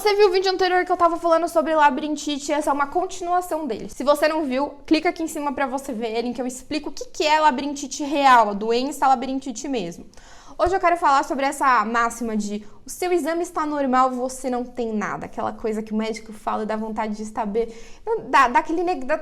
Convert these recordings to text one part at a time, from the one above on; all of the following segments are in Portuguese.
Você viu o vídeo anterior que eu tava falando sobre labirintite? Essa é uma continuação dele. Se você não viu, clica aqui em cima pra você ver, em que eu explico o que é labirintite real, a doença labirintite mesmo. Hoje eu quero falar sobre essa máxima de o seu exame está normal, você não tem nada. Aquela coisa que o médico fala e dá vontade de saber,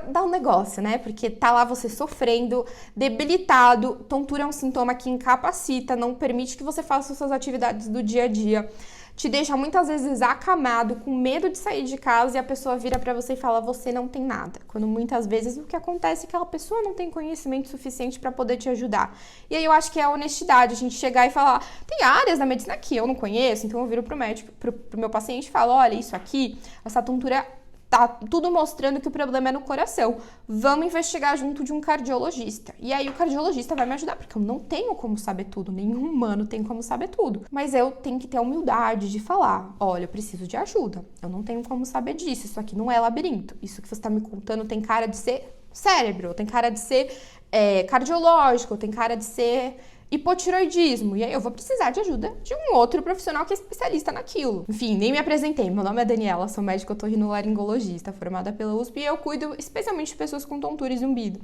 dá um negócio, né? Porque tá lá você sofrendo, debilitado, tontura é um sintoma que incapacita, não permite que você faça suas atividades do dia a dia. Te deixa muitas vezes acamado, com medo de sair de casa e a pessoa vira pra você e fala, você não tem nada. Quando muitas vezes o que acontece é que aquela pessoa não tem conhecimento suficiente pra poder te ajudar. E aí eu acho que é a honestidade, a gente chegar e falar, tem áreas da medicina que eu não conheço, então eu viro pro médico, pro meu paciente e falo, olha, isso aqui, essa tontura tá tudo mostrando que o problema é no coração. Vamos investigar junto de um cardiologista. E aí o cardiologista vai me ajudar, porque eu não tenho como saber tudo, nenhum humano tem como saber tudo. Mas eu tenho que ter a humildade de falar, olha, eu preciso de ajuda. Eu não tenho como saber disso, isso aqui não é labirinto. Isso que você tá me contando tem cara de ser cérebro, tem cara de ser cardiológico, tem cara de ser hipotiroidismo, e aí eu vou precisar de ajuda de um outro profissional que é especialista naquilo. Enfim, nem me apresentei, meu nome é Daniela, sou médica otorrinolaringologista, formada pela USP e eu cuido especialmente de pessoas com tontura e zumbido.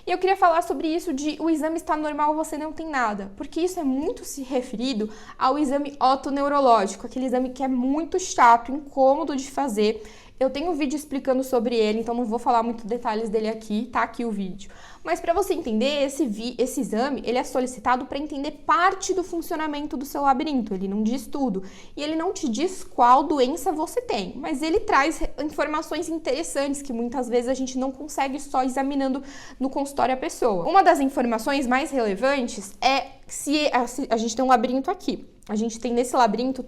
E eu queria falar sobre isso de o exame está normal, você não tem nada, porque isso é muito se referido ao exame otoneurológico, aquele exame que é muito chato, incômodo de fazer. Eu tenho um vídeo explicando sobre ele, então não vou falar muito detalhes dele aqui, tá aqui o vídeo. Mas para você entender, esse exame, ele é solicitado para entender parte do funcionamento do seu labirinto, ele não diz tudo. E ele não te diz qual doença você tem, mas ele traz informações interessantes que muitas vezes a gente não consegue só examinando no consultório a pessoa. Uma das informações mais relevantes é se a gente tem um labirinto aqui. A gente tem nesse labirinto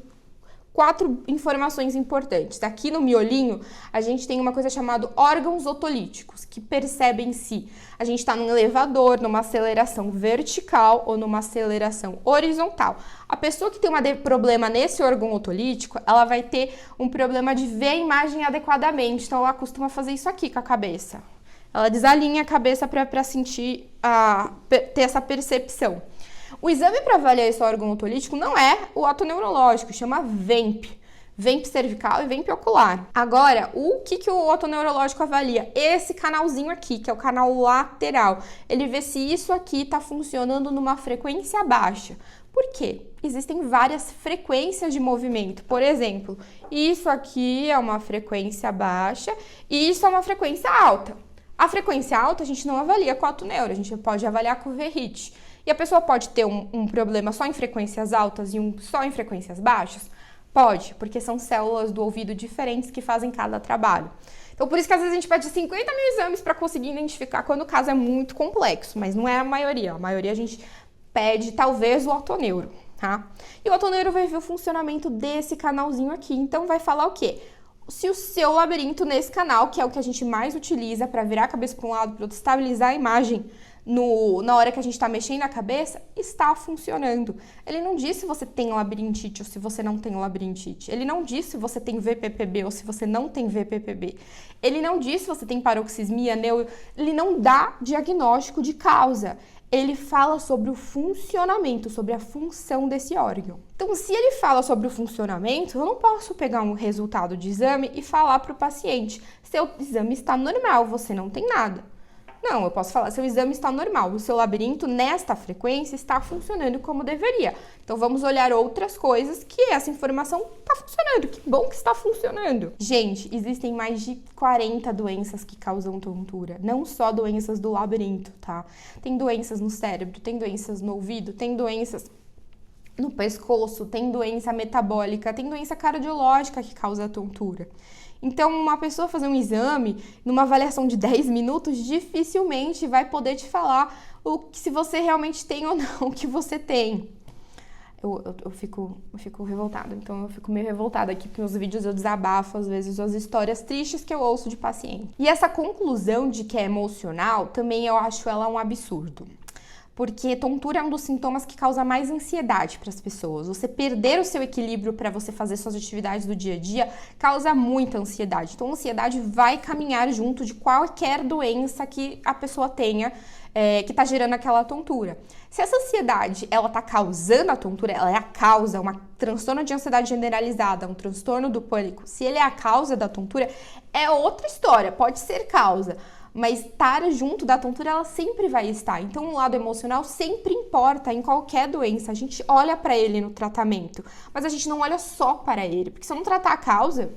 4 informações importantes. Aqui no miolinho, a gente tem uma coisa chamada órgãos otolíticos, que percebem se a gente está num elevador, numa aceleração vertical ou numa aceleração horizontal. A pessoa que tem um problema nesse órgão otolítico, ela vai ter um problema de ver a imagem adequadamente. Então, ela costuma fazer isso aqui com a cabeça. Ela desalinha a cabeça para sentir, ter essa percepção. O exame para avaliar esse órgão otolítico não é o otoneurológico, chama VEMP. VEMP cervical e VEMP ocular. Agora, o que o otoneurológico avalia? Esse canalzinho aqui, que é o canal lateral. Ele vê se isso aqui está funcionando numa frequência baixa. Por quê? Existem várias frequências de movimento. Por exemplo, isso aqui é uma frequência baixa e isso é uma frequência alta. A frequência alta a gente não avalia com o otoneuro, a gente pode avaliar com o VRIT. E a pessoa pode ter um problema só em frequências altas e um só em frequências baixas? Pode, porque são células do ouvido diferentes que fazem cada trabalho. Então, por isso que às vezes a gente pede 50 mil exames para conseguir identificar quando o caso é muito complexo, mas não é a maioria. A maioria a gente pede talvez o otoneuro, tá? E o otoneuro vai ver o funcionamento desse canalzinho aqui. Então, vai falar o quê? Se o seu labirinto nesse canal, que é o que a gente mais utiliza para virar a cabeça para um lado, para outro, estabilizar a imagem na hora que a gente está mexendo a cabeça, está funcionando. Ele não diz se você tem labirintite ou se você não tem labirintite. Ele não diz se você tem VPPB ou se você não tem VPPB. Ele não diz se você tem paroxismia, ele não dá diagnóstico de causa. Ele fala sobre o funcionamento, sobre a função desse órgão. Então, se ele fala sobre o funcionamento, eu não posso pegar um resultado de exame e falar para o paciente, seu exame está normal, você não tem nada. Não, eu posso falar, seu exame está normal, o seu labirinto nesta frequência está funcionando como deveria. Então vamos olhar outras coisas que essa informação está funcionando, que bom que está funcionando. Gente, existem mais de 40 doenças que causam tontura, não só doenças do labirinto, tá? Tem doenças no cérebro, tem doenças no ouvido, tem doenças no pescoço, tem doença metabólica, tem doença cardiológica que causa tontura. Então, uma pessoa fazer um exame, numa avaliação de 10 minutos, dificilmente vai poder te falar se você realmente tem ou não o que você tem. Eu fico revoltada, então eu fico meio revoltada aqui, porque nos vídeos eu desabafo, às vezes, as histórias tristes que eu ouço de paciente. E essa conclusão de que é emocional, também eu acho ela um absurdo. porque tontura é um dos sintomas que causa mais ansiedade para as pessoas. Você perder o seu equilíbrio para você fazer suas atividades do dia a dia causa muita ansiedade. Então, a ansiedade vai caminhar junto de qualquer doença que a pessoa tenha, que está gerando aquela tontura. Se essa ansiedade, ela está causando a tontura, ela é a causa, um transtorno de ansiedade generalizada, um transtorno do pânico, se ele é a causa da tontura, é outra história, pode ser causa. Mas estar junto da tontura, ela sempre vai estar. Então, o lado emocional sempre importa em qualquer doença. A gente olha para ele no tratamento, mas a gente não olha só para ele. Porque se eu não tratar a causa,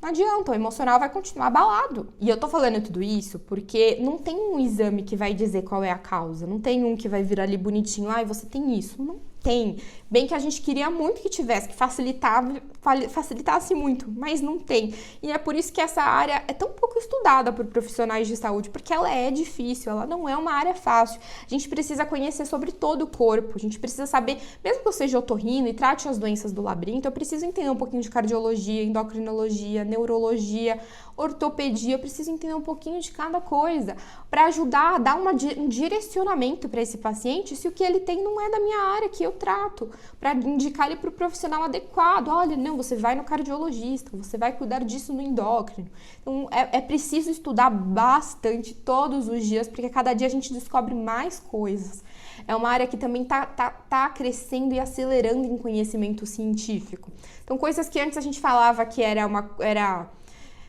não adianta, o emocional vai continuar abalado. E eu tô falando tudo isso porque não tem um exame que vai dizer qual é a causa. Não tem um que vai vir ali bonitinho, você tem isso. Não tem. Bem que a gente queria muito que tivesse, que facilitasse muito, mas não tem. E é por isso que essa área é tão pouco estudada por profissionais de saúde, porque ela é difícil, ela não é uma área fácil. A gente precisa conhecer sobre todo o corpo, a gente precisa saber, mesmo que eu seja otorrino e trate as doenças do labirinto, eu preciso entender um pouquinho de cardiologia, endocrinologia, neurologia, ortopedia, eu preciso entender um pouquinho de cada coisa para ajudar a dar um direcionamento para esse paciente se o que ele tem não é da minha área que eu trato, para indicar ele para o profissional adequado. Olha, não, você vai no cardiologista, você vai cuidar disso no endócrino. Então, é preciso estudar bastante todos os dias, porque cada dia a gente descobre mais coisas. É uma área que também tá crescendo e acelerando em conhecimento científico. Então, coisas que antes a gente falava que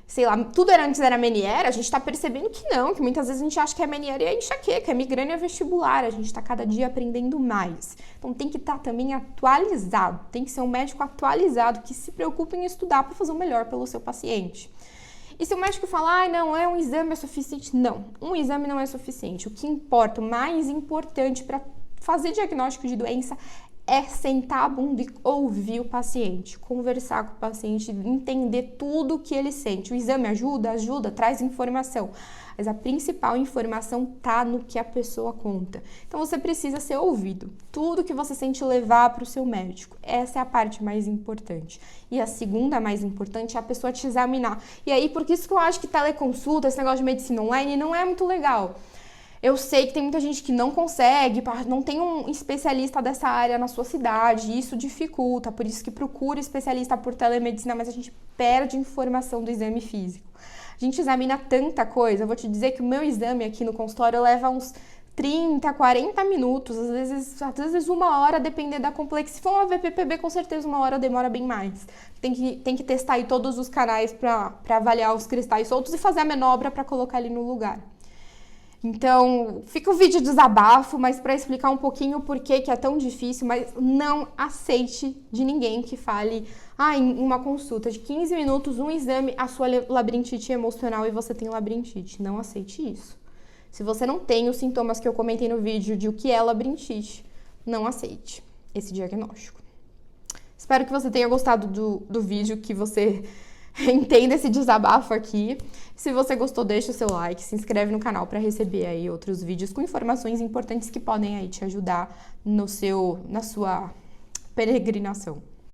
sei lá, tudo antes era Meniere, a gente tá percebendo que não, que muitas vezes a gente acha que é Meniere e é enxaqueca, é migrânia é vestibular, a gente tá cada dia aprendendo mais. Então tem que estar também atualizado, tem que ser um médico atualizado, que se preocupe em estudar para fazer o melhor pelo seu paciente. E se o médico falar, não, um exame é suficiente? Não, um exame não é suficiente. O que importa, o mais importante para fazer diagnóstico de doença é sentar a bunda e ouvir o paciente, conversar com o paciente, entender tudo o que ele sente. O exame ajuda, traz informação, mas a principal informação tá no que a pessoa conta. Então você precisa ser ouvido. Tudo que você sente levar para o seu médico. Essa é a parte mais importante. E a segunda mais importante é a pessoa te examinar. E aí, por isso que eu acho que teleconsulta, esse negócio de medicina online, não é muito legal. Eu sei que tem muita gente que não consegue, não tem um especialista dessa área na sua cidade, e isso dificulta, por isso que procura especialista por telemedicina, mas a gente perde informação do exame físico. A gente examina tanta coisa, eu vou te dizer que o meu exame aqui no consultório leva uns 30, 40 minutos, às vezes 1 hora, dependendo da complexidade. Se for uma VPPB, com certeza 1 hora demora bem mais. Tem que testar aí todos os canais para avaliar os cristais soltos e fazer a manobra para colocar ele no lugar. Então, fica o vídeo de desabafo, mas para explicar um pouquinho o porquê que é tão difícil, mas não aceite de ninguém que fale, em uma consulta de 15 minutos, um exame, a sua labirintite emocional e você tem labirintite. Não aceite isso. Se você não tem os sintomas que eu comentei no vídeo de o que é labirintite, não aceite esse diagnóstico. Espero que você tenha gostado do vídeo, que você entenda esse desabafo aqui. Se você gostou, deixa o seu like, se inscreve no canal para receber aí outros vídeos com informações importantes que podem aí te ajudar na sua peregrinação.